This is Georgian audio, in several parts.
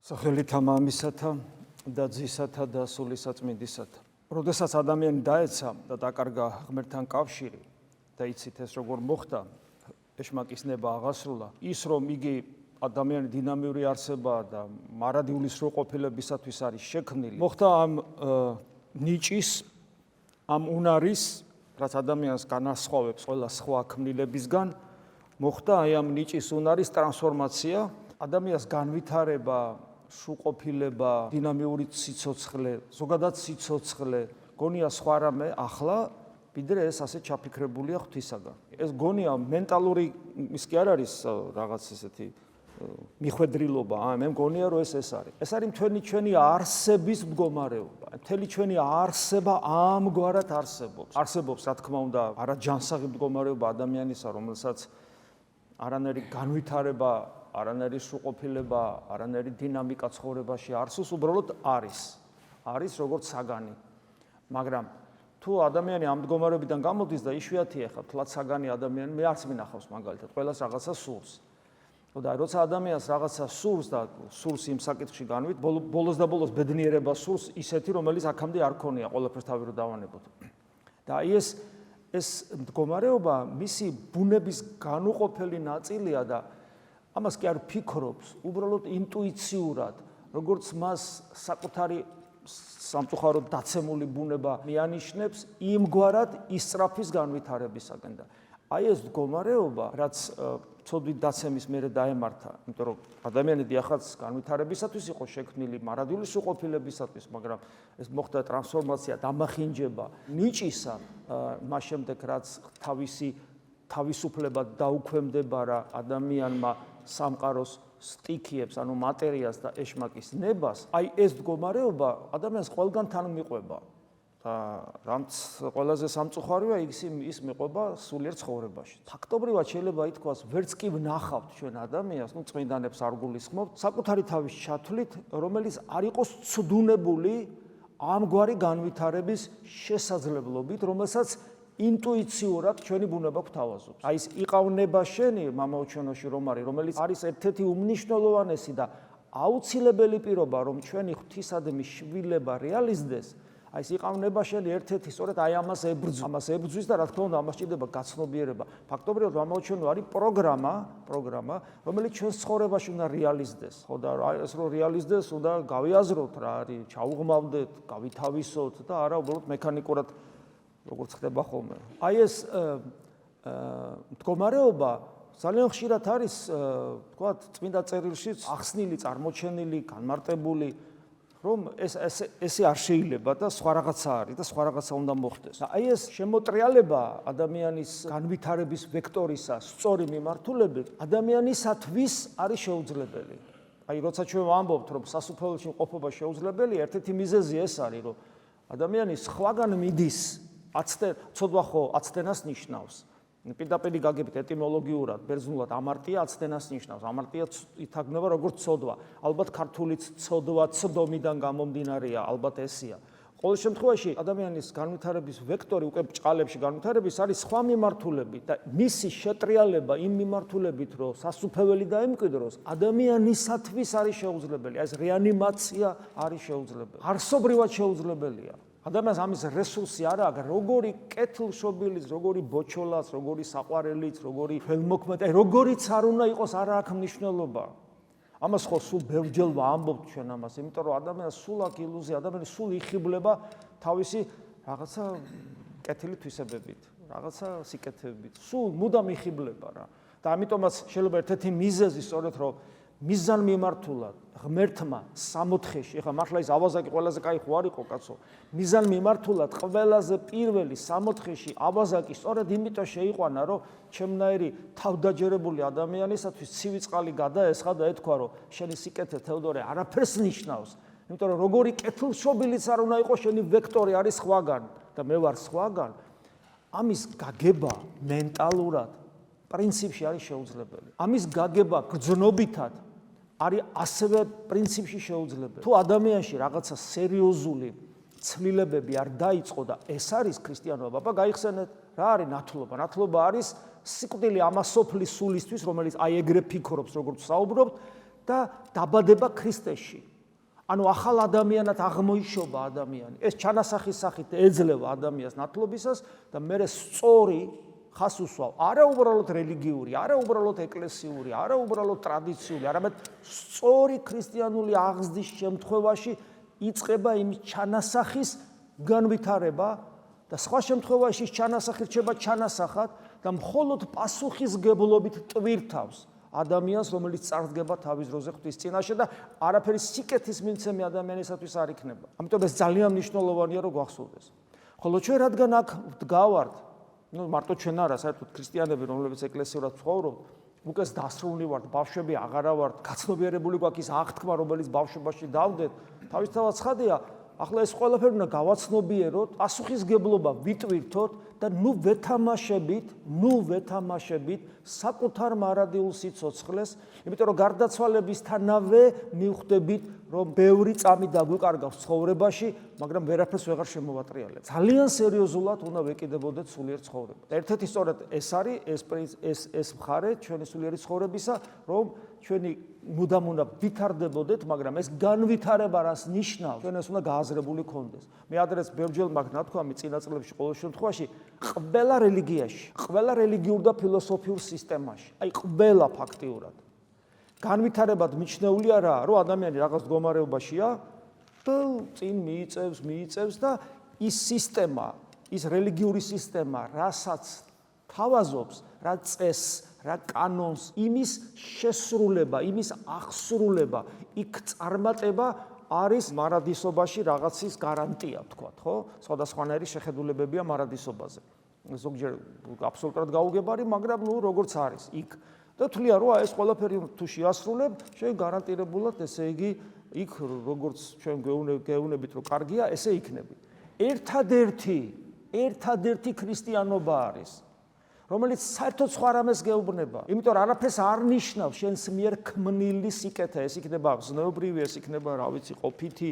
სახელითა მამისათა და ძისათა და სულისაწმინდისათა. როდესაც ადამიანი დაეცა და დაკარგა ღმერთთან კავშირი და იცით ეს როგორ მოხდა, ეშმაკის ნება აღასრულა, ის რომ იგი ადამიანი დინამიური არსებაა და მარადიული სრულყოფილებისათვის არის შექმნილი. მოხდა ამ ნიჭის, ამ უნარის, რაც ადამიანს განასხვავებს ყველა სხვა ქმნილებისგან, მოხდა აი ამ ნიჭის უნარის ტრანსფორმაცია, ადამიანს განვითარება, სრულყოფილება, დინამიური სიცოცხლე, ზოგადად სიცოცხლე, გონია სხვა რამე ახლა, ვიდრე ეს ასე ჩაფიქრებულია ღვთისაგან. ეს გონია მენტალური, ის კი არ არის რაღაც ესეთი მიხვედრილობა, მე მგონია რომ ეს არის. ეს არის ჩვენი არსების მდგომარეობა. მთელი ჩვენი არსება ამგვარად არსებობს. არსებობს, რა თქმა უნდა, არაჯანსაღი მდგომარეობა ადამიანისა, რომელსაც არანაირი განვითარება, არანაირი სრულყოფილება, არანაირი დინამიკა ცხოვრებაში არსოს, უბრალოდ არის როგორც საგანი. მაგრამ თუ ადამიანი ამ მდგომარეობიდან გამოდის და იშვიათია ხა თლად საგანი ადამიანი, მე არც მინახავს მაგალითად, ყველას რაღაცა სურს. და როცა ადამიანს რაღაცა სურს და სურს იმ საკითხში განვით, ბოლოს და ბოლოს ბედნიერება სურს ისეთი, რომელიც აქამდე არ ქონია, ყველაფერს თავი რო დავანებოთ. და აი ეს მდგომარეობა მისი ბუნების განუყოფელი ნაწილია და ამას კი არ ფიქრობს, უბრალოდ ინტუიციურად, როგორც მას საკუთარი სამწუხაროდ დაცემული ბუნება მიანიშნებს, იმგვარად ისწრაფის განვითარებისაგან და აი ეს მდგომარეობა, რაც ცოდვით დაცემის მერე დაემართა, იმიტომ რომ ადამიანი დიახაც განვითარებისათვის იყო შექმნილი, მარადიული სრულყოფილებისათვის, მაგრამ ეს მოხდა ტრანსფორმაცია, დამახინჯება, ნიჭისა, მას შემდეგ რაც თავისუფლება დაუქვემდებარა ადამიანმა სამყაროს სტიქიებს, ანუ მატერიას და ეშმაკის ნებას, აი ეს მდგომარეობა ადამიანს ყველგან თან მიყვება. და რამც ყველაზე სამწუხაროა ის მიყვება სულიერ ცხოვრებაში. ფაქტობრივად შეიძლება ითქვას, ვერც კი ვნახავთ ჩვენ ადამიანს, წმინდანებს არ გულისხმობთ, საკუთარი თავის ჩათვლით, რომელიც არ იყოს ცდუნებული ამგვარი განვითარების შესაძლებლობით, რომელსაც ინტუიციურად ჩვენი ბუნება გვთავაზობს. აი ეს იყავნება შენი მამაო ჩვენოში რომ არის, რომელიც არის ერთ-ერთი უმნიშვნელოვანესი და აუცილებელი პირობა, რომ ჩვენი ღვთისადმი შვილება რეალიზდეს. აი ეს იყავნება შენი ერთ-ერთი სწორედ აი ამას ებრძვის და რა თქმა უნდა ამას ჭირდება გაცნობიერება. ფაქტობრივად მამაო ჩვენო არის პროგრამა, რომელიც ჩვენს ცხოვრებაში უნდა რეალიზდეს. ხო და ეს რომ რეალიზდეს, უნდა გავიაზროთ რა არის, ჩაუღმავდეთ, გავითავისოთ და არა უბრალოდ მექანიკურად როგორც ხდება ხოლმე. აი ეს მდგომარეობა ძალიან ხშირად არის, თქვათ, წმინდა წერილშიც ახსნილი, წარმოჩენილი, განმარტებული, რომ ესე არ შეიძლება და სხვა რაღაცა არის და სხვა რაღაცა უნდა მოხდეს. აი ეს შემოტრიალება ადამიანის განვითარების ვექტორისა სწორი მიმართულებით ადამიანისათვის არის შეუძლებელი. აი როცა ჩვენ ვამბობთ, რომ სასუფეველში ყოფობა შეუძლებელი, ერთ-ერთი მიზეზი ეს არის, რომ ადამიანი სხვაგან მიდის ცოდვა ხო აცდენას ნიშნავს. პირდაპირ გაგებით ეტიმოლოგიურად, ბერძნულად ამარტია აცდენას ნიშნავს. ამარტია ითარგმნება როგორც ცოდვა. ალბათ ქართულიც ცოდვა ცდომიდან გამომდინარეა, ალბათ ესია. ყოველ შემთხვევაში ადამიანის განვითარების ვექტორი უკვე ბრჭყალებში განვითარების არის სხვა მიმართულებით და მისი შეტრიალება იმ მიმართულებით, რომ სასუფეველი დაემკვიდროს, ადამიანისათვის არის შეუძლებელი. ეს რეანიმაცია არის შეუძლებელი. არსობრივად შეუძლებელია. ადამიანს ამის რესურსი არ აქვს, როგორი კეთილშობილის, როგორი ბოჩოლას, როგორი საყვარელის, როგორი ხელმოქმედი, როგორიც არ უნდა იყოს, არ აქვს მნიშვნელობა. ამას ხო სულ ბევრჯერ ვამბობთ ჩვენ ამას, იმიტომ რომ ადამიანს სულ აქვს ილუზია, ადამიანი სულ იხიბლება თავისი რაღაცა კეთილი თვისებებით, რაღაცა სიკეთეებით, სულ მუდამ იხიბლება რა. და ამიტომაც შეიძლება ერთ-ერთი მიზეზი სწორედ რომ მიზან მიმართულად ღმერთმა სამოთხეში, ეხლა მართლა ის ავაზაკი ყველაზე კაი ხო არ იყო კაცო, მიზან მიმართულად ყველაზე პირველი სამოთხეში ავაზაკი სწორედ იმიტომ შეიყვანა, რომ ჩემნაირი თავდაჯერებული ადამიანისათვის ცივი წყალი გადაესხა და ეთქვა, რომ შენი სიკეთე თეოდორე არაფერს ნიშნავს, იმიტომ რომ როგორი კეთილშობილიც არ უნდა იყოს, შენი ვექტორი არის სხვაგან და მე ვარ სხვაგან, ამის გაგება მენტალურად პრინციპში არის შეუძლებელი. ამის გაგება გრძნობითად არის ასევე პრინციპში შეუძლებელი. თუ ადამიანში რაღაცა სერიოზული ცვლილებები არ დაიწყო და ეს არის ქრისტიანობა, გაიხსენეთ, რა არის ნათლობა? ნათლობა არის სიკვდილი ამასოფლის სულისთვის, რომელიც აი ეგრე ფიქრობს, როგორც საუბრობთ და დაბადება ქრისტეში. ანუ ახალ ადამიანად აღმოიშობა ადამიანი. ეს ჩანასახის სახით ეძლევა ადამიანს ნათლობისას და მე სწორი ხას უსვავ. არა უბრალოდ რელიგიური, არა უბრალოდ ეკლესიური, არა უბრალოდ ტრადიციული, არამედ სწორი ქრისტიანული აღზრდის შემთხვევაში იწყება იმ ჩანასახის განვითარება და სხვა შემთხვევაში ჩანასახი რჩება ჩანასახად და მხოლოდ პასუხისგებლობით ტვირთავს ადამიანს, რომელიც წარსდგება თავის დროზე ღვთის წინაშე და არაფერი სიკეთის მიმცემი ადამიანისათვის არ იქნება. ამიტომ ეს ძალიან მნიშვნელოვანია, რომ გვახსოვდეს. ხოლო ჩვენ რადგან აქ ვდგავართ, მარტო ჩვენ არა, საერთოდ ქრისტიანები, რომლებიც ეკლესიურად ცხოვრობთ, უკეს დასრულნი ვართ, ბავშვები აღარა ვართ, გაცნობიერებული გვაქვს ის აღთქმა, რომელიც ბავშვობაში დავდეთ, თავისთავად ცხადია, ახლა ეს ყველაფერი უნდა გავაცნობიეროთ, პასუხისგებლობა ვიტვირთოთ და ნუ ვეთამაშებით საკუთარ მარადიულ სიცოცხლეს, იმიტომ რომ გარდაცვალებისთანავე მივხვდებით, რომ ბევრი წამი დაგვიკარგავს ცხოვრებაში, მაგრამ ვერაფერს ვეღარ შემოვატრიალებთ. ძალიან სერიოზულად უნდა ვეკიდებოდეთ სულიერ ცხოვრებას. ერთ-ერთი სწორედ ეს არის ეს მხარე ჩვენი სულიერი ცხოვრებისა, რომ ჩვენი მუდამ უნდა ვითარდებოდეთ, მაგრამ ეს განვითარება რას ნიშნავს? ჩვენ ეს უნდა გააზრებული ქონდეს. მე ადრეს ბევრჯერ მაქვს ნათქვამი წინა წლებში ყოველ შემთხვევაში, ყველა რელიგიაში, ყველა რელიგიურ და ფილოსოფიურ სისტემაში, აი ყველა ფაქტიურად განვითარებად მიჩნეულია რა, რომ ადამიანი რაღაც მდგომარეობაშია და წინ მიიწევს და ის სისტემა, ის რელიგიური სისტემა, რასაც თავაზობს, რა წესს, რა კანონს, იმის შესრულება, იმის აღსრულება, იქ წარმატება არის მარადისობაში რაღაცის გარანტია, თქვათ, ხო? სხვადასხვანაირი შეხედულებებია მარადისობაზე. ზოგჯერ აბსოლუტურად გაუგებარი, მაგრამ როგორც არის იქ. და თვლია, რომ ეს ყველაფერი თუ შეასრულებ, შენ გარანტირებულად, ესე იგი, იქ როგორც ჩვენ გეუბნებით, რომ კარგია, ესე იქნები. ერთადერთი ქრისტიანობა არის, რომელიც საერთოდ სხვა რამეს გეუბნება. იმიტომ რომ არაფერს არ ნიშნავს შენს მიერ ქმნილი სიკეთე, ეს იქნება ზნეობრივი, ეს იქნება, რა ვიცი, ყოფითი,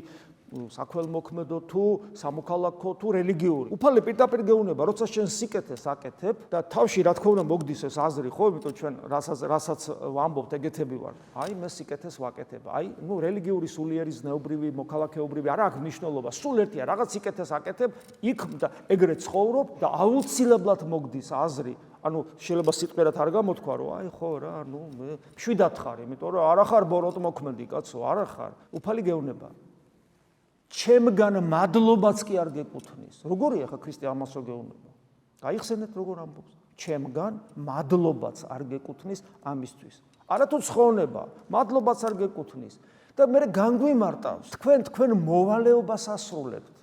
საქველმოქმედო თუ სამოქალაქო თუ რელიგიური. უფალი პირდაპირ გეუბნება, როცა შენ სიკეთეს აკეთებ და თავში რა თქმა უნდა მოგდის ეს აზრი, ხო, იმიტომ ჩვენ რასაც ვამბობთ, ეგეთები ვართ. აი, მე სიკეთეს ვაკეთებ. აი, რელიგიური, სულიერი, ზნეობრივი, მოქალაქეობრივი არა აქვს მნიშვნელობა. სულ ერთია, რაღაც სიკეთეს აკეთებ, იქ და ეგრე ცხოვრობ და აუცილებლად მოგდის აზრი. ანუ შეიძლება სიტყვიერად არ გამოთქვა, რომ აი ხო რა, მე მშვიდად ხარ, იმიტომ რომ არა ხარ ბოროტმოქმედი კაცო, არა ხარ. უფალი გეუბნება. ჩემგან მადლობაც კი არ გეკუთვნის. როგორია ხა ქრისტე ამას რო გეუბნება? გაიხსენეთ როგორ ამბობს. ჩემგან მადლობაც არ გეკუთვნის ამისთვის. არათუ ცხონება, მადლობაც არ გეკუთვნის. და მე განგვიმარტავს, თქვენ მოვალეობას ასრულებთ.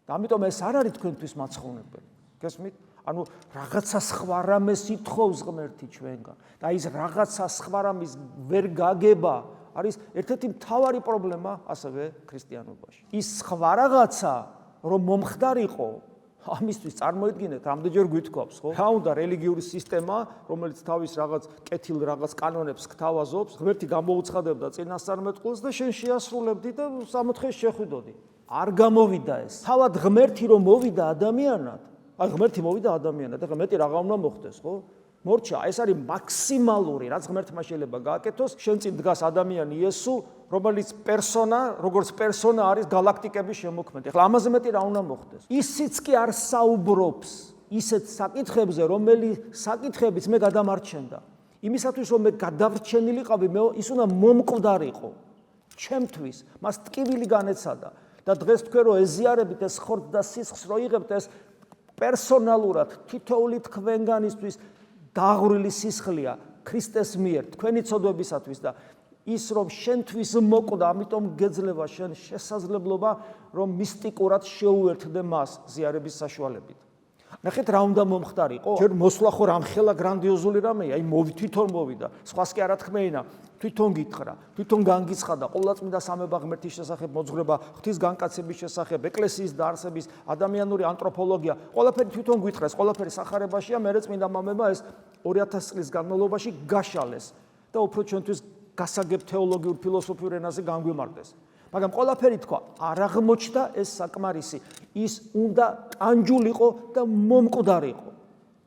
და ამიტომ ეს არ არის თქვენთვის მაცხოვნებელი. გესმით? ანუ რაღაცა სხვა რამეს ითხოვს ღმერთი ჩვენგან. და ის რაღაცა სხვა რამის ვერ გაგება არის ერთ-ერთი მთავარი პრობლემა ასევე ქრისტიანობაში. ის სხვა რაღაცა რომ მომხდარიყო, ამისთვის წარმოიდგინეთ, ამდენჯერ გვითქვავს, ხო? რა უნდა რელიგიური სისტემა, რომელიც თავის რაღაც კეთილ რაღაც კანონებს გთავაზობს, ღმერთი გამოუცხადებდა წინასწარმეტყველს და შენ შეასრულებდი და სამოთხეს შეხვიდოდი. არ გამოვიდა ეს. თავად ღმერთი რომ მოვიდა ადამიანად, აი ღმერთი მოვიდა ადამიანად, ეხლა მეტი რაღა უნდა მოხდეს, ხო? მორჩა, ეს არის მაქსიმალური, რაც ღმერთმა შეიძლება გააკეთოს, შენ წინ დგას ადამიანი იესო, რომელიც როგორც პერსონა არის გალაქტიკების შემოქმედი. ეხლა ამაზე მეტი რა უნდა მოხდეს? ისიც კი არ საუბრობს ისეთ საკითხებზე, რომელი საკითხებიც მე გადამარჩენდა. იმისათვის რომ მე გადავრჩენილიყავი, ის უნდა მომკვდარიყო. ჩემთვის მას ტკივილი განეცადა და დღეს თქვენ რო ეზიარებით ეს ხორცს და სისხლს რო იღებთ, ეს პერსონალურად თითოეული თქვენგანისთვის დაღვრილი სისხლია ქრისტეს მიერ თქვენი ცოდვებისათვის და ის რომ შენთვის მოკვდა, ამიტომ გეძლევა შენ შესაძლებლობა რომ მისტიკურად შეუერთდე მას ზიარების საშუალებით. ნახეთ რა უნდა მომხდარიყო? ჯერ მოსვლა ხო რამხელა გრანდიოზული რამეა, აი თვითონ მოვიდა, სხვას კი არა თქმეინა, თვითონ გითხრა, თვითონ განგიცხადა ყოვლადწმინდა სამება ღმერთის შესახებ მოძღვრება, ღვთის განკაცების შესახებ, ეკლესიის დაარსების, ადამიანური ანთროპოლოგია, ყველაფერი თვითონ გითხრა, ეს ყველაფერი სახარებაშია, მერე წმინდა მამება ეს 2000 წლის განმავლობაში გაშალეს და უფრო ჩვენთვის გასაგებ თეოლოგიურ ფილოსოფიურ ენაზე განგვიმარტეს. მაგრამ ყველაფერი თქვა, არ აღმოჩნდა ეს საკმარისი. ის უნდა ტანჯულიყო და მომკვდარიყო.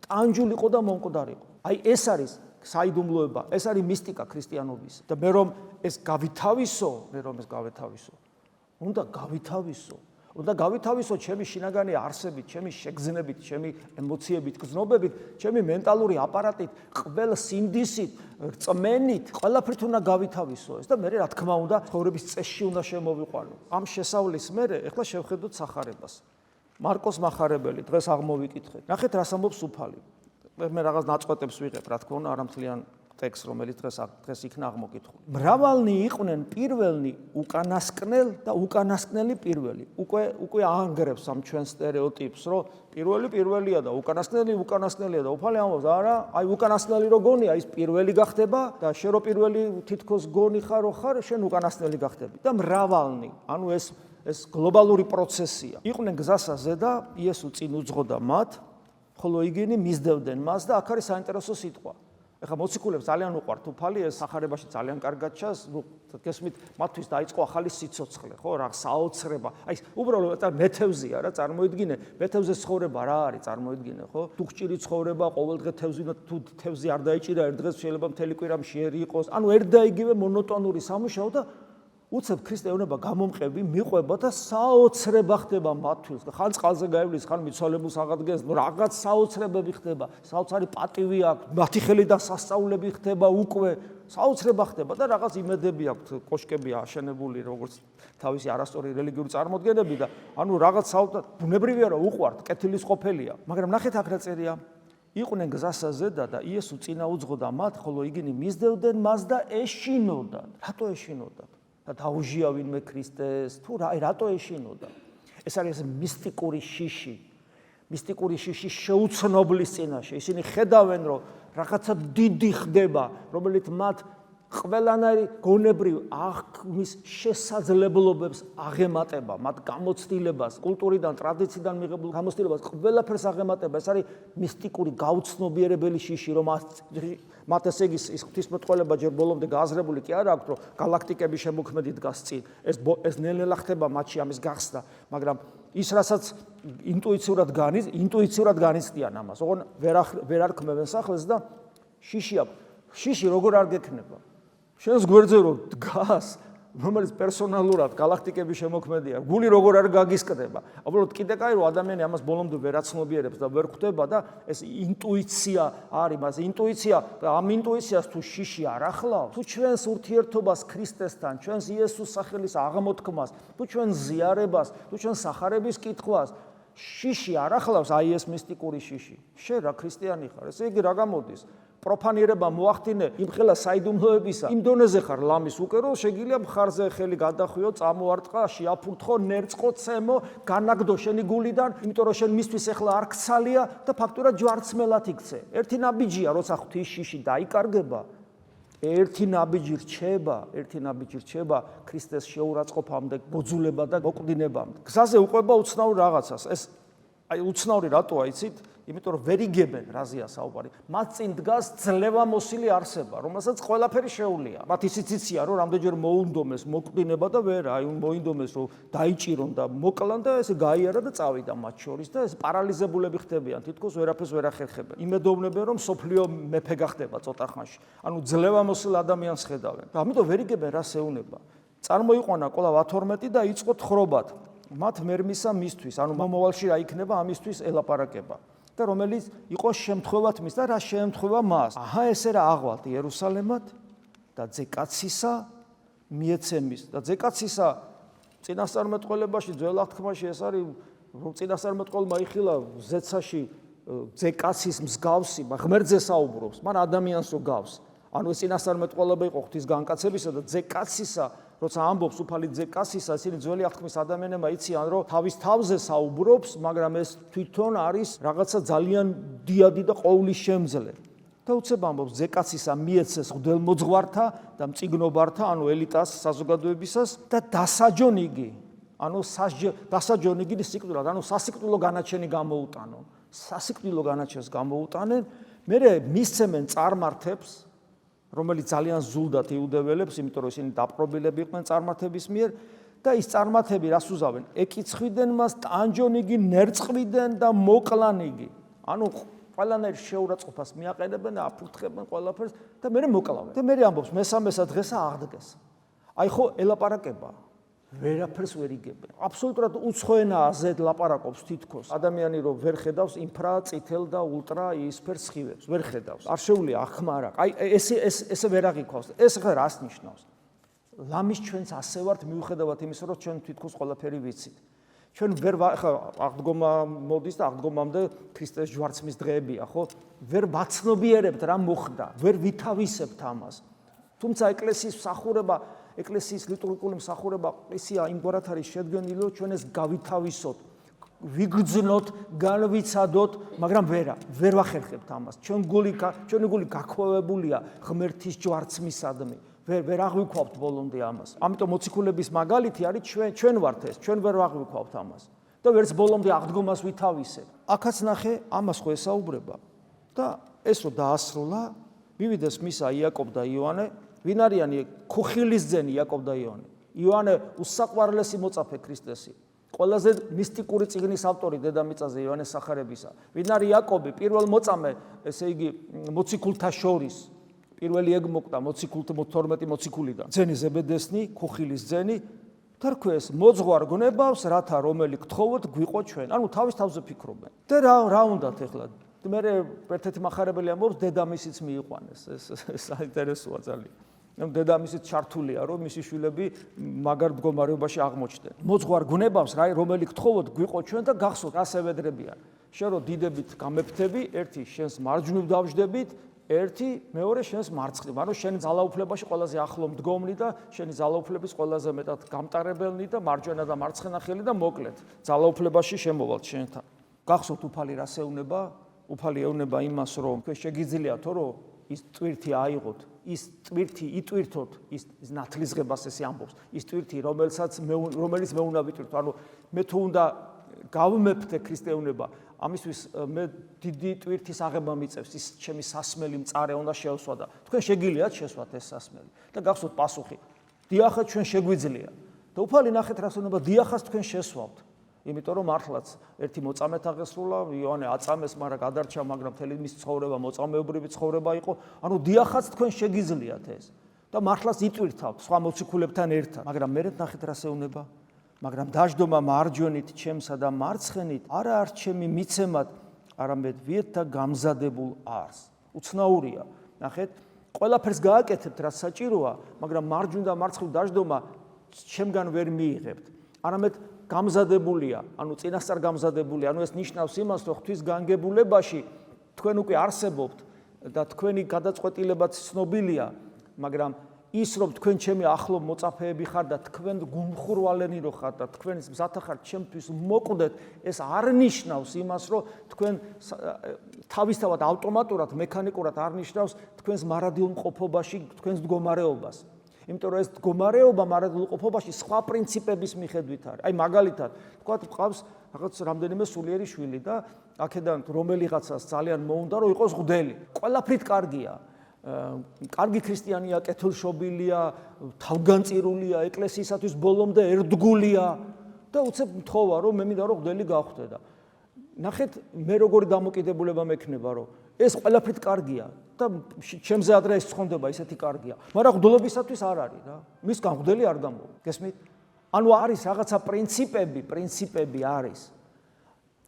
ტანჯულიყო და მომკვდარიყო. აი ეს არის საიდუმლოება, ეს არის მისტიკა ქრისტიანობის. და მე რომ ეს გავითავისო, უნდა გავითავისო ჩემი შინაგანი არსებით, ჩემი შეგრძნებით, ჩემი ემოციებით, გრძნობებით, ჩემი მენტალური აპარატით, ყველა სინდისით, რწმენით, ყველაფრით უნდა გავითავისო ეს და მე რა თქმა უნდა, ცხოვრების წესში უნდა შემოვიყვანო. ამ შესავლის მერე ეხლა შევხედოთ სახარებას. მარკოს მახარებელი დღეს აღმოვიკითხეთ. ნახეთ რას ამბობს უფალი. მე რაღაც ნაწყვეტებს ვიღებ, რა თქმა უნდა, არამთლიან ტექსტს, რომელიც დღეს იქნა აღმოკითხული. მრავალნი იყვნენ პირველნი უკანასკნელ და უკანასკნელი პირველი. უკვე აანგრევს ამ ჩვენ სტერეოტიპს, რომ პირველია და უკანასკნელია და უფალი ამბობს, არა, აი უკანასკნელი რო გონია, ის პირველი გახდება და შენ რო პირველი თითქოს გონი ხარ, შენ უკანასკნელი გახდები. და მრავალნი, ანუ ეს გლობალური პროცესია. იყვნენ გზასაზე და იესო წინ უძღოდა მათ, ხოლო იგინი მისდევდნენ მას და აქ არის საინტერესო სიტყვა. ეხლა მოციქულებს ძალიან უყვართ უფალი, ეს სახარებაში ძალიან კარგად ჩანს, გესმით, მათთვის დაიწყო ახალი სიცოცხლე, ხო, რა საოცრება. აი, უბრალოდ მეთევზია რა, წარმოიდგინე, მეთევზეს ცხოვრება რა არის, წარმოიდგინე, ხო? თუ გჭირი ცხოვრება, ყოველდღე თევზი და თუ თევზი არ დაიჭირა, ერთ დღეს შეიძლება მთელი კვირა მშიერი იყოს. ანუ ერთ და იგივე მონოტონური სამუშაო და უცებ ქრისტიანობა გამომყევი მიყვება და საოცრება ხდება მათთვის. ხან წყალზე გაივლის, ხან მიცვალებულს აღადგენს, რაღაც საოცრებები ხდება, საოცარი პატივი აქვს, მათი ხელიდან სასწაულები ხდება უკვე, საოცრება ხდება და რაღაც იმედები აქვს, კოშკები აშენებული, როგორც თავისი არასწორი რელიგიური წარმოდგენები და ანუ რაღაც ბუნებრივია რომ უყვართ, კეთილისყოფელია. მაგრამ ნახეთ აქ რა წერია. იყვნენ გზასაზე და იესო წინა უძღოდა მათ, ხოლო იგინი მისდევდნენ მას და ეშინოდათ. რატო ეშინოდათ? და დაუჟია ვინმე ქრისტეს, თუ რატო ეშინოდა? ეს არის მისტიკური შიში შეუცნობლის წინაშე. ისინი ხედავენ, რომ რაღაცა დიდი ხდება, რომელიც მათ ყველანაირი გონებრივ აღქმის შესაძლებლობებს აღემატება, მათ გამოცდილებას, კულტურიდან, ტრადიციიდან მიღებულ გამოცდილებას, ყველაფერს აღემატება. ეს არის მისტიკური გაუცნობიერებელი შიში, რომ მათ ესე იგი ის ღვთისმეტყველება ჯერ ბოლომდე გააზრებული კი არ აქვს, რომ galaktikების შემოქმედით დგას წინ. ეს ნელ-ნელა ხდება მათში ამის გახსნა, მაგრამ ის რასაც ინტუიციურად განიცდიან ამას. ოღონ ვერ არქმევენ სახელს და შიში აქვს. შიში როგორ არ გექნება? შენს გვერდზე რო დგას, რომელიც პერსონალურად galaktikების შემოქმედია, გული როგორ არ გაგისკდება. უბრალოდ კიდე კაი რომ ადამიანი ამას ბოლომდე ვერ აცნობიერებს და ვერ ხვდება და ეს ინტუიცია არის, მას ინტუიცია და ამ ინტუიციას თუ შიში არ ახლავს, თუ ჩვენს ურთიერთობას ქრისტესთან, ჩვენს იესოს სახელის აღმოთქმას, თუ ჩვენს ზიარებას, თუ ჩვენს სახარების კითხვას, შიში არ ახლავს, აი ეს მისტიკური შიში. შენ რა ქრისტიანი ხარ? ესე იგი რა გამოდის? პროფანირება მოახდინე იმ ხელა საიდუმლოებისა. იმ დონეზე ხარ ლამის უკვე რომ შეგიძლია მხარზე ხელი გადახვიო, წამოარტყა, შეაფურთხო, ნერწყო, ცემო, განაგდო შენი გულიდან, იმიტომ რომ შენ მისთვის ახლა არ ქცალია და ფაქტურად ჯვარცმელად იქცე. ერთი ნაბიჯია, როცა ღვთის შიში დაიკარგება, ერთი ნაბიჯი რჩება ქრისტეს შეურაცხყოფამდე, ბოძულება და მოკვდინებამდე. გზაზე უყვება უცნაურ რაღაცას. ეს აი უცნაური რატოა იცით? იმიტომ რომ ვერ იგებენ რაზეა საუბარი. მათ წინ დგას ძლევამოსილი არსება, რომელსაც ყველაფერი შეუძლია. მათ ისიც იციან, რომ რამდენჯერ მოუნდომეს მოკვდინება და ვერ, აი მოინდომეს რომ დაიჭირონ და მოკლან და ესე გაიარა და წავიდა მათ შორის და ეს პარალიზებულები ხდებიან, თითქოს ვერაფერს ვერ ახერხებენ. იმედოვნებენ რომ სოფლიო მეფე გახდება ცოტა ხანში. ანუ ძლევამოსილ ადამიანს ხედავენ. და ამიტომ ვერ იგებენ რა შეუნება. წარმოიყვანა კვლავ 12 და იწყო თხრობად. მათ მერმისა მისთვის, ანუ მომავალში რა იქნება ამისთვის ელაპარაკება. და რომელიც იყო შემთხვევათ მის და რა შეემთხვევა მას. აჰა ესე რა აღვალთ იერუსალემად და ძეკაცისა მიეცემის და ძეკაცისა წინასწარმეტყველებაში ძველ აღთქმაში ეს არის რომ წინასწარმეტყველმა იხილა ზეცაში ძეკაცის მსგავსი ღმერთზე საუბრობს, მან ადამიანს რო გავს. ანუ ეს წინასწარმეტყველება იყო ღვთის განკაცებისა და ძეკაცისა როცა ამბობს უფალი ძეკაცისა, ისინი ძველი აღთქმის ადამიანებმა იციან, რომ თავის თავზე საუბრობს, მაგრამ ეს თვითონ არის რაღაცა ძალიან დიადი და ყოვლისშემძლე. და უცებ ამბობს ძეკაცისა მიეცეს ღვთელმოძღვართა და მწიგნობართა, ანუ ელიტას საზოგადოებისას და დასაჯონ იგი. ანუ დასაჯონ იგი სიკვდილად, ანუ სასიკვდილო განაჩენი გამოუტანონ. სასიკვდილო განაჩენს გამოუტანენ, მერე მისცემენ წარმართებს რომელიც ძალიან ზულდათ იუდეველებს, იმიტომ რომ ისინი დაპყრობილები იყვნენ წარმართების მიერ და ის წარმართები რას უზავენ? ეკიცხვიდნენ მას, ტანჯონ იგი, ნერწყვიდნენ და მოკლან იგი. ანუ ყველანაირ შეურაცხყოფას მიაყენებენ და აფურთხებენ ყველაფერს და მე მოკლავენ. და მე ამბობს მესამესა დღესა აღდგეს. აი ხო ელაპარაკება ვერაფერს ვერ იგებენ. აბსოლუტურად უცხო ენაა ზედ ლაპარაკობს თითქოს. ადამიანი რომ ვერ ხედავს ინფრა, წითელ და ულტრა იისფერ სხივებს, ვერ ხედავს. არ შეუძლია ახმარა. აი ესე ვერ აღიქვავს. ეს ხა რას ნიშნავს? ლამის ჩვენს ასე ვართ მიუხედავად იმისა, რომ ჩვენ თითქოს ყველაფერი ვიცით. ჩვენ ვერ ხა აღდგომა მოდის და აღდგომამდე ქრისტეს ჯვარცმის დღეებია, ხო? ვერ ვაცნობიერებთ რა მოხდა, ვერ ვითავისებთ ამას. თუმცა ეკლესიის მსახურება, ეკლესიის ლიტურგიული მსახურება ისია იმგვარად არის შედგენილი, რომ ჩვენ ეს გავითავისოთ, ვიგრძნოთ, განვიცადოთ, მაგრამ ვერ ვახერხებთ ამას. ჩვენი გული გაქვავებულია ღმერთის ჯვარცმისადმი. ვერ აღვიქვავთ ბოლომდე ამას. ამიტომ მოციქულების მაგალითი არის ჩვენ ვართ ეს, ჩვენ ვერ აღვიქვავთ ამას. და ვერც ბოლომდე აღდგომას ვითავისებ. აქაც ნახე, ამას ხო ესაუბრება. და ეს რო დაასრულა, მივიდეს მისა იაკობ და იოანე, ვინ არიანი ქუხილისძენი იაკობ და იოანე. იოანე უსაყვარლესი მოწაფე ქრისტესი. ყველაზე მისტიკური წიგნის ავტორი დედამიწაზე იოანეს სახარებისა. ვინ არის იაკობი, პირველ მოწამე, ესე იგი მოციქულთა შორის. პირველი ეგ მოკდა 12 მოციქულიდან. ძენი ზებედესნი, ქუხილის ძენი და რქვეს მოძღვარ გნებავს, რათა რომელი გთხოვოთ გვიყო ჩვენ. ანუ თავის თავზე ფიქრობენ. და რა უნდათ ახლა? მე ერთ-ერთი მახარებელი ამბობს დედამისიც მიიყვანეს. ეს საინტერესოა ძალიან. დედამისიც ჩართულია, რომ მისი შვილები მაგარ მდგომარეობაში აღმოჩნდნენ. მოძღვარ გნებავს, რომელი გთხოვოთ გვიყო ჩვენ და გახსოვთ რა სევედრებიან. შენ რო დიდებით გამეფთები, ერთი შენს მარჯვნივ დავждებით, ერთი მეორე შენს მარცხნივ, ანუ შენი ძალაუფლებაში ყველაზე ახლო მდგომნი და შენი ძალაუფლების ყველაზე მეტად გამტარებელნი და მარჯვენა და მარცხენა ხელი და მოკლედ ძალაუფლებაში შემოვალთ შენთან. გახსოვთ უფალი რას ეუბნება? უფალი ეუბნება იმას, რომ თქვენ შეგიძლიათო, რომ ის ტვირთი აიღოთ, ის ტვირთი იტვირთოთ, ის ნათლისღებას ესე ამბობს. ის ტვირთი, რომელიც მე უნდა ვიტვირთო, ანუ მე თუ უნდა გავმეფთე ქრისტეუნება, ამისთვის მე დიდი ტვირთის აღება მიწევს, ის ჩემი სასმელი მწარე უნდა შევსვა და თქვენ შეგიძლიათ შესვათ ეს სასმელი. და გახსოვთ პასუხი. დიახა ჩვენ შეგვიძლია. და უფალი ნახეთ რას უნდა, დიახას თქვენ შესვავთ. იმიტომ რომ მართლაც ერთი მოწამეთ აღესრულა, იოანე აწამეს, მაგრამ გადარჩა, მაგრამ მთელი მის ცხოვრება მოწამეობრივი ცხოვრება იყო. ანუ დიახაც თქვენ შეგიძლიათ ეს. და მართლაც იტვირთავთ სხვა მოციქულებთან ერთად. მაგრამ მე ნახეთ რას ეუბნება. მაგრამ დაждდომა მარჯვენით ჩემსა და მარცხენით არა არ ჩემი მიცემად, არამედ ვიეთთა გამზადებულ არს. უცნაურია. ნახეთ, ყველაფერს გააკეთებთ, რაც საჭიროა, მაგრამ მარჯვნივ და მარცხნივ დაждდომა ჩემგან ვერ მიიღებთ. არამედ გამზადებულია, ანუ წინასწარ გამზადებულია, ანუ ეს ნიშნავს იმას, რომ ღვთის განგებულებაში თქვენ უკვე არსებობთ და თქვენი გადაწყვეტილებაც ცნობილია, მაგრამ ის რომ თქვენ ჩემი ახლო მოწაფეები ხართ და თქვენ გულმხურვალენი რო ხართ და თქვენ მზათა ხართ ჩემთვის მოკვდეთ, ეს არ ნიშნავს იმას, რომ თქვენ თავისთავად ავტომატურად, მექანიკურად არ ნიშნავს თქვენს მარადილ მყოფობაში, თქვენს მდგომარეობას. იმიტომ რომ ეს მდგომარეობა მარადილ მყოფობაში სხვა პრინციპების მიხედვით არის. აი მაგალითად, თქვათ ყავს რაღაც რამდენიმე სულიერი შვილი და აქედან რომელიღაცას ძალიან მოუნდა რომ იყოს მღვდელი. ყველაფრით კარგია. კარგი ქრისტიანია, კეთილშობილია, თავგანწირულია, ეკლესიისათვის ბოლომდე ერთგულია და უცებ მთხოვა რომ მე მინდა რომ მღვდელი გავხდე და ნახეთ მე როგორი დამოკიდებულება მექნება რომ ეს ყველაფრით კარგია და ჩემზე ადრე ეს ცხონდება ისეთი კარგია, მაგრამ მღვდლობისათვის არ არის რა. მისგან მღვდელი არ გამოვა. გესმით? ანუ არის რაღაცა პრინციპები არის.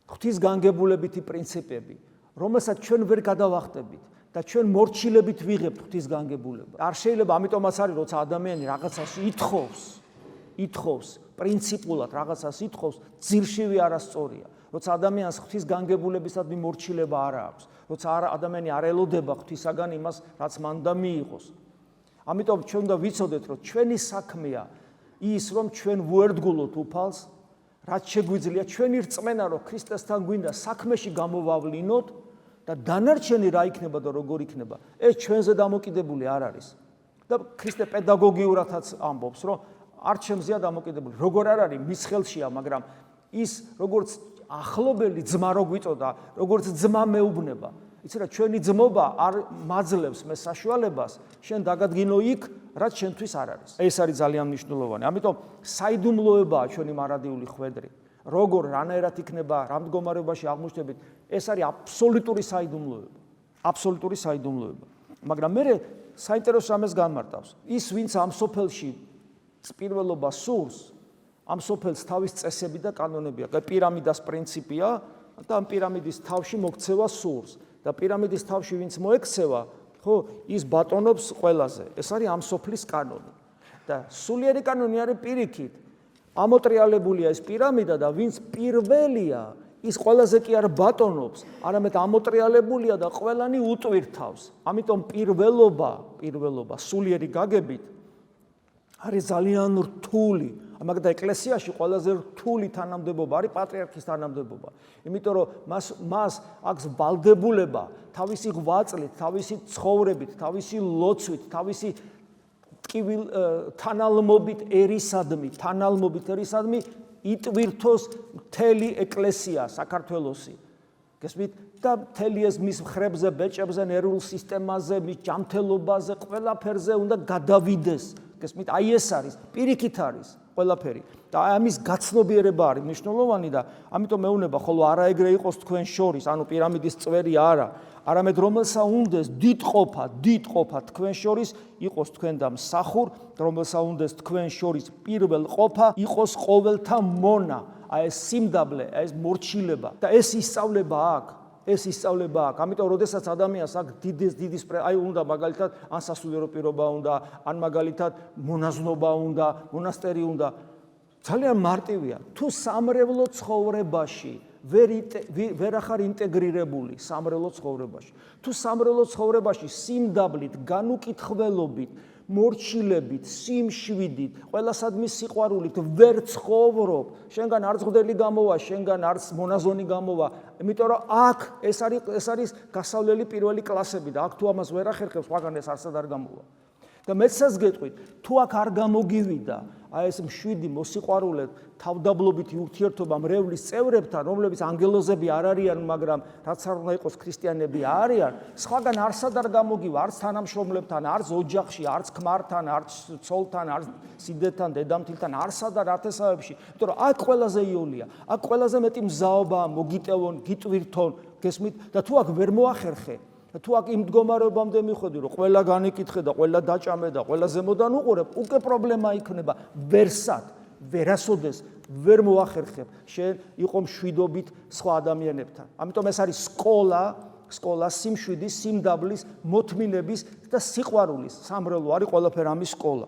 ღვთის განგებულებითი პრინციპები, რომელსაც ჩვენ ვერ გადავახტებით. და ჩვენ მორჩილებით ვიღებთ ღვთის განგებულება. არ შეიძლება, ამიტომაც არის, როცა ადამიანი რაღაცას ითხოვს, პრინციპულად რაღაცას ითხოვს, ძირშივი არასწორია. როცა ადამიანს ღვთის განგებულებისადმი მორჩილება არ აქვს, როცა ადამიანი არ ელოდება ღვთისაგან იმას, რაც მან უნდა მიიღოს. ამიტომ ჩვენ უნდა ვიცოდეთ, რომ ჩვენი საქმეა ის, რომ ჩვენ ვუერთგულოთ უფალს, რაც შეგვიძლია, ჩვენი რწმენა, რომ ქრისტესთან გვინდა საქმეში გამოვავლინოთ და დანარჩენი რა იქნება და როგორ იქნება, ეს ჩვენზე დამოკიდებული არ არის. და ქრისტე პედაგოგიურადაც ამბობს, რომ არ ჩემზეა დამოკიდებული. როგორ არ არის, მის ხელშია, მაგრამ ის როგორც ახლობელი ძმა რო გვიწოდა, როგორც ძმა მეუბნება. იცი რა, ჩვენი ძმობა არ მაძლევს მე საშუალებას, შენ დაგადგინო იქ, რაც შენთვის არ არის. ეს არის ძალიან მნიშვნელოვანი. ამიტომ საიდუმლოებაა ჩვენი მარადიული ხვედრი. როგორ რანაირად იქნება, რა მდგომარეობაში აღმოჩნდებით, ეს არის აბსოლუტური საიდუმლოება. აბსოლუტური საიდუმლოება. მაგრამ მე საინტერესო რამეს განმარტავს. ის, ვინც ამ სოფელში პირველობა სურს, ამ სოფელს თავის წესები და კანონები აქვს. პირამიდას პრინციპია და ამ პირამიდის თავში მოქცევა სურს. და პირამიდის თავში ვინც მოექცევა, ხო, ის ბატონობს ყველაზე. ეს არის ამ სოფლის კანონი. და სულიერი კანონი არის პირიქით. ამოტრიალებულია ეს პირამიდა და ვინც პირველია, ის ყველაზე კი არ ბატონობს, არამედ ამოტრიალებულია და ყველანი უტვირთავს. ამიტომ პირველობა სულიერი გაგებით არის ძალიან რთული. მაგრამ ეკლესიაში ყველაზე რთული თანამდებობა არის პატრიარქის თანამდებობა. იმიტომ რომ მას აქვს ვალდებულება თავისი ღვაწლით, თავისი ცხოვრებით, თავისი ლოცვით, თავისი თანალმობით ერისადმი იტვირთოს მთელი ეკლესია საქართველოსი. გესმით? და მთელი ეს მის მხრებზე, ბეჭებზე, ნერვულ სისტემაზე, მის ჯანმრთელობაზე, ყველაფერზე უნდა გადავიდეს. გესმით? აი ეს არის, პირიქით არის ყველაფერი. და ამის გაცნობიერება არის მნიშვნელოვანი და ამიტომ მეუბნება, ხოლო არა ეგრე იყოს თქვენ შორის, ანუ პირამიდის წვერი არა, არამედ რომელსა უნდეს დიდ ყოფა თქვენ შორის იყოს თქვენ და მსახურ, რომელსა უნდეს თქვენ შორის პირველ ყოფა იყოს ყოველთა მონა. აი ეს სიმდაბლე, აი ეს მორჩილება და ეს ისწავლება აქვს. ამიტომ როდესაც ადამიანს აქვს დიდი აი უნდა მაგალითად ან სასულიერო პირობა უნდა, ან მაგალითად მონაზნობა უნდა, მონასტერი უნდა, ძალიან მარტივია. თუ სამრევლო ცხოვრებაში ვერ ახარ ინტეგრირებული სამრევლო ცხოვრებაში. თუ სამრევლო ცხოვრებაში სიმდაბლით, განუკითხველობით, მორჩილებით, სიმშვიდით, ყველასადმი სიყვარულით ვერ ცხოვრობ, შენგან არც ღმრთელი გამოვა, შენგან არც მონაზონი გამოვა, იმიტომ რომ აქ ეს არის გასავლელი პირველი კლასები და აქ თუ ამას ვერ ახერხებს, სხვაგან ეს არსად არ გამოვა. და მეცაც გეტყვით, თუ აქ არ გამოგივიდა აი ეს მშვიდი მოსიყვარულე თავდაბლობითი ურთიერთობა მრევლის წევრებთან, რომლებიც ანგელოზები არ არიან, მაგრამ რაც არ უნდა იყოს ქრისტიანები არიან, სხვაგან არსად არ გამოგივა, არც თანამშრომლებთან, არც ოჯახში, არც ქმართან, არც ცოლთან, არც სიძეთან, დედამთილთან, არსად არ ათესავებში, იმიტომ რომ აქ ყველაზე იოლია, აქ ყველაზე მეტი მზაობაა, მოგიტევონ, გიტვირთონ, გესმით? და თუ აქ ვერ მოახერხე, თუ აქ იმ მდგომარეობამდე მიხვედი, რომ ყველა განიკითხე და ყველა დაჭამე და ყველა ზემოდან უყურებ, უკვე პრობლემა იქნება. ვერასოდეს ვერ მოახერხებ შენ იყო მშვიდობით სხვა ადამიანებთან. ამიტომ ეს არის სკოლა სიმშვიდის, სიმდაბლის, მოთმინების და სიყვარულის. სამრევლო არის ყველაფერ ამის სკოლა.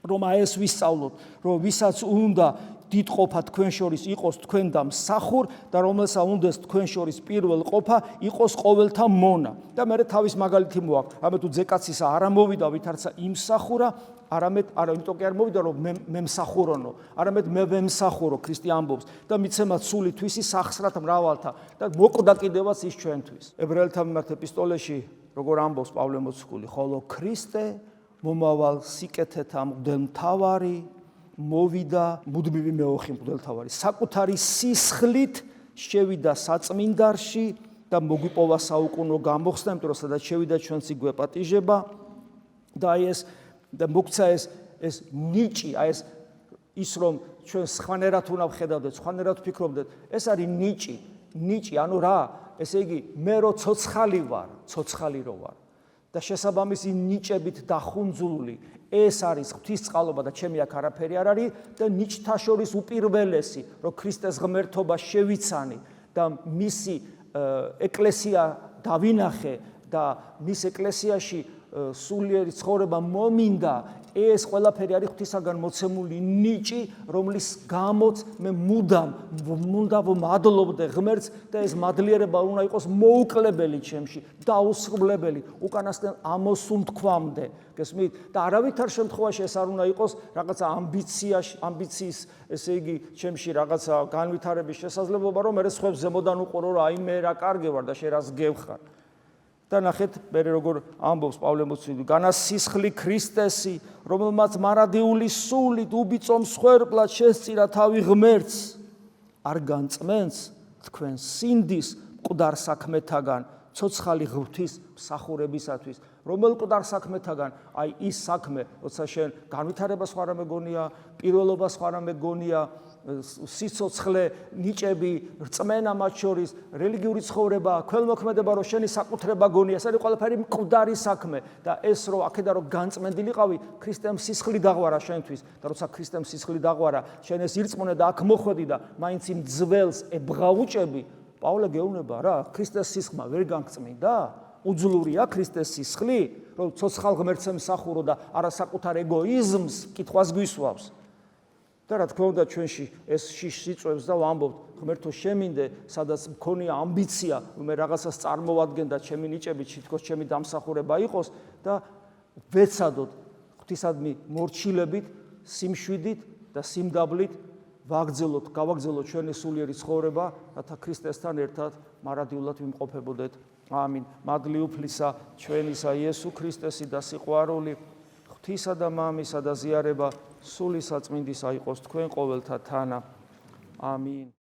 რომ აი ეს ვისწავლოთ, რომ ვისაც უნდა დიდ ყოფა თქვენ შორის იყოს თქვენ და მსახურ და რომელსა უნდეს თქვენ შორის პირველ ყოფა იყოს ყოველთა მონა. და მე თავის მაგალითი მოაქვს. ამიტომ თუ ძეკაცისა არ მოვიდა ვითარცა იმსახურა, არამედ იმიტომ კი არ მოვიდა რომ მე მსახურონო, არამედ მე ვემსახურო, ქრისტე ამბობს და მიცემა სული თვისი სახსრად მრავალთა და მოკვდა კიდევაც ის ჩვენთვის. ებრაელთა მიმართ ეპისტოლეში როგორ ამბობს პავლე მოციქული, ხოლო ქრისტე მომავალ სიკეთეთა მღვდელმთავარი მოვიდა მუდმივი მეოხი მღვდელმთავარი საკუთარი სისხლით შევიდა საწმინდარში და მოგვიპოვა საუკუნო გამოხსნა, იმიტომ რომ სადაც შევიდა ჩვენც იგვეპატიჟება და აი ეს და მოქცა ეს ნიჭი, აი ის რომ ჩვენ სხვანაირად უნდა ვხედავდეთ, სხვანაირად ვფიქრობდეთ, ეს არის ნიჭი, ანუ რა, ესე იგი მე რო ცოცხალი რო ვარ და შესაბამისი ნიჭებით დახუნძული ეს არის ღვთისწყალობა და ჩემი აქ არაფერი არ არის და ნიჭთა შორის უპირველესი, რომ ქრისტეს ღმერთობა შევიცანი და მისი ეკლესია დავინახე და მის ეკლესიაში სულიერი ცხოვრება მომინდა, ეს ყველაფერი არის ღვთისაგან მოცემული ნიჭი, რომლის გამოც მე მუდამ ვმადლობდე ღმერთს და ეს მადლიერება უნდა იყოს მოუკლებელი ჩემში, დაუსრულებელი, უკანასკნელ ამოსუნთქვამდე, გესმით? და არავითარ შემთხვევაში ეს არ უნდა იყოს რაღაცა ამბიციის, ესე იგი, ჩემში რაღაცა განვითარების შესაძლებლობა, რომ მე სხვებს ზემოდან უყურო, რომ აი მე რა კარგი ვარ და შენ რას გევხარ. და ნახეთ, მე როგორ ამბობს პავლე მოციქული, განასისხლი ქრისტესი, რომელმაც მარადიული სულით უბიწო მსხვერპლად შესწირა თავი ღმერთს, არ განწმენს თქვენ სინდის მკვდარ საქმეთაგან, ცოცხალი ღვთის მსახურებისათვის. რომელ მკვდარ საქმეთაგან? აი ის საქმე, როცა შენ განვითარება სხვა რა მეგონია, პირველობა სხვა რა მეგონია, სიცოცხლე, ნიჭები, რწმენა მათ შორის, რელიგიური ცხოვრება, ქველმოქმედება, რომ შენი საკუთრება გონია, ეს არის ყველაფერი მკვდარი საქმე და ეს რომ აქედან რომ განწმენდილიყავი, ქრისტემ სისხლი დაღვარა შენთვის და როცა ქრისტემ სისხლი დაღვარა, შენ ეს ირწმუნე და აქ მოხვედი და მაინც იმ ძველს ებღაუჭები, პავლე გეუბნება რა, ქრისტეს სისხლმა ვერ განგწმინდა? უძლურია ქრისტეს სისხლი, რომ ცოცხალ ღმერთს ემსახურო და არა საკუთარ ეგოიზმს კითხვას გვისვავს. და რა თქმა უნდა ჩვენში ეს შიშს იწვევს და ვამბობთ, ღმერთო შემინდე, სადაც მქონია ამბიცია, რომ მე რაღაცას წარმოვადგენ და ჩემი ნიჭები თითქოს ჩემი დამსახურება იყოს და ვეცადოთ ღვთისადმი მორჩილებით, სიმშვიდით და სიმდაბლით გავაგრძელოთ ჩვენი სულიერი ცხოვრება, რათა ქრისტესთან ერთად მარადიულად ვიმყოფებოდეთ. ამინ. მადლი უფლისა ჩვენისა იესო ქრისტესი და სიყვარული ღვთისა და მამისა და ზიარება სული საწმინდისა იყოს თქვენ ყოველთა თანა. ამინ.